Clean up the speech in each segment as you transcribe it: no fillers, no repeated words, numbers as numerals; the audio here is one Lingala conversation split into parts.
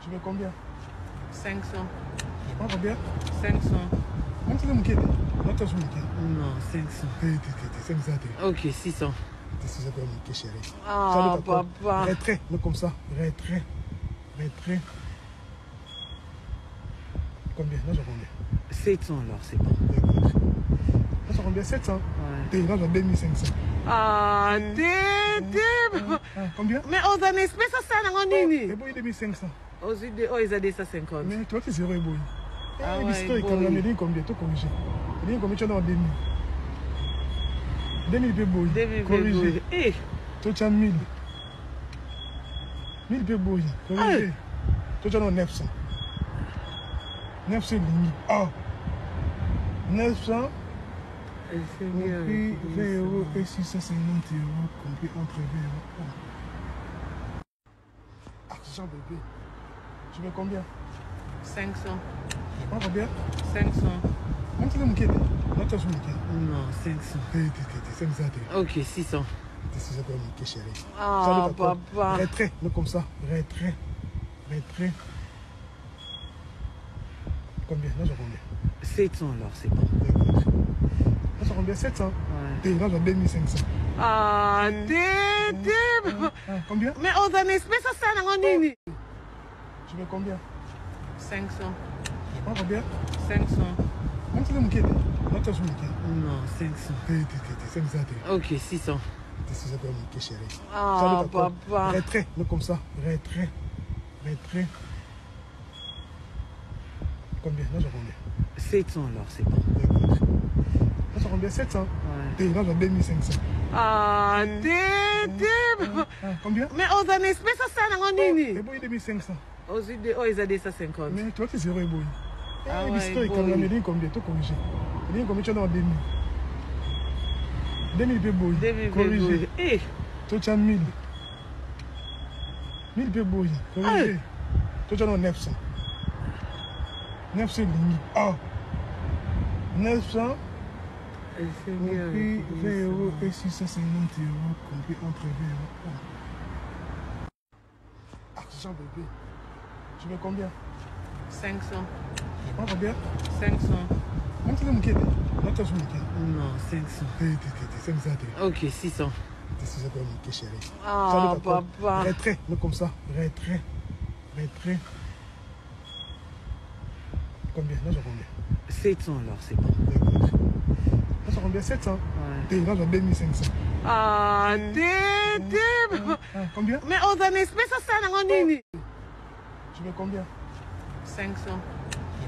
Tu veux combien? 500. Combien? 500. Non, 500. Ok, 600. C'est quoi mon chéri? Ah, papa. Retrait, mais comme ça. Retrait. Combien? Là, j'ai combien? 700 alors, c'est bon. Là, j'ai combien? 700? Ouais. Là, j'ai 2500. Ah, Combien? mais aux années, mais ça, ça, on est Et bon, il est 2500. aux idées, ils ont des 150. Mais toi, tu es zéro et boy. Ah, l'histoire est comme la médaille, combien? Tout corrigé. Combien tu as dans 2000? 2000 peu boy. 2000 corrigé. Eh! Toi, tu as 1000. 1000 peu boy. Corrigé. Toi, tu as dans 900. 900 limite. Ah! 900. Compris 20 euros et 650 euros. Compris entre 20 euros. Argent bébé. Tu veux combien? 500. Combien? 500. Non, tu veux me quitter? Non, tu as me quitter. Non, 500. Ok, 600. C'est quoi mon chéri? Ah, papa. Retrait, mais comme ça. Retrait. Combien? Là, j'ai combien? 700 alors, c'est bon. Là, j'ai combien? 700? Ouais. Là, j'ai 2500. Ah, Combien? mais aux années, mais ça, ça, on est Tu veux combien? 500. Combien? 500. Non, tu veux me quitter? Non, tu as me quitter. Non, 500. Ok, 600. C'est quoi mon chéri? Ah, papa. Retrait, mais comme ça. Retrait. Combien? Là, j'ai combien? 700 alors, c'est bon. Là, j'ai combien? 700? Ouais. Là, j'ai 2500. Ah, Combien? mais aux années, mais ça, ça, on est Et bon, il est 2500. aux idées, ils ont des 150. Mais toi, tu es zéro et boy. L'histoire est boy. comme la médaille, combien? Tout corrigé. Combien tu as dans 2000? 2000 peu boy. 2000 corrigé. Eh! Toi, tu as 1000. 1000 peu boy. Corrigé. Toi, tu as dans 900. 900 limite. Ah! 900. Compris 20 euros et 650 euros. Compris entre 20 euros. Argent bébé. Tu veux combien? 500. Combien? 500. Non, tu veux me quitter? Non, tu as me quitter. Non, 500. Ok, 600. C'est quoi mon chéri? Ah, papa. Retrait, mais comme ça. Retrait. Combien? Là, j'ai combien? 700 alors, c'est bon. Là, j'ai combien? 700? Ouais. Là, j'ai 2500. Ah, Combien? mais aux années, mais ça, ça, on est Tu veux combien? 500.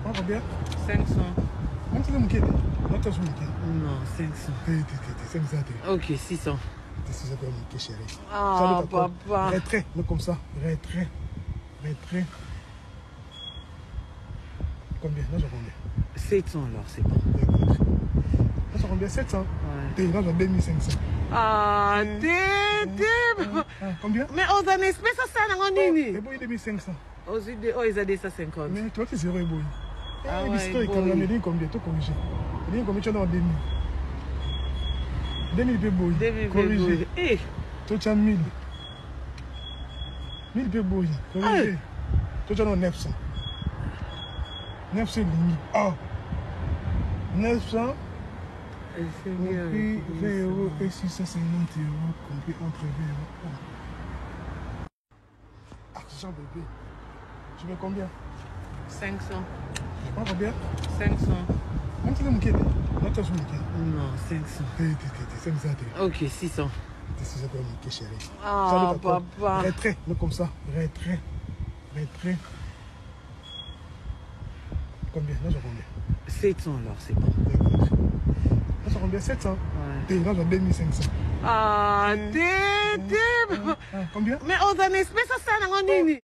Combien? 500. Non, tu veux me quitter? Non, tu as me quitter. Non, 500. Ok, 600. C'est quoi mon chéri? Ah, papa. Retrait, mais comme ça. Retrait. Combien? Là, j'ai combien? 700 alors, c'est bon. Là, j'ai combien? 700? Ouais. Là, j'ai 2500. Ah, Combien? mais aux années, mais ça, ça, on est Et bon, il est 2500. aux idées, ils ont des 150. Mais toi, tu es zéro et boy. L'histoire est boy. comme la médaille, combien? Tout corrigé. Combien tu as dans 2000? 2000 peu boy. 2000 corrigé. Eh! Toi, tu as 1000. 1000 peu boy. Corrigé. Toi, tu as dans 900. 900 limite. Ah! 900. Compris 20 euros et 650 euros. Compris entre 20 euros. Argent bébé. Tu veux combien? 500. Combien? 500. Non, tu veux me quitter? Non, tu as me quitter. Non, 500. Ok, 600. C'est quoi mon chéri? Ah, papa. Retrait, mais comme ça. Retrait. Combien? Là, j'ai combien? 700 alors, c'est bon. Là, j'ai combien? 700? Là, j'ai 2500. Ah, Combien? mais aux années, mais ça, ça, on est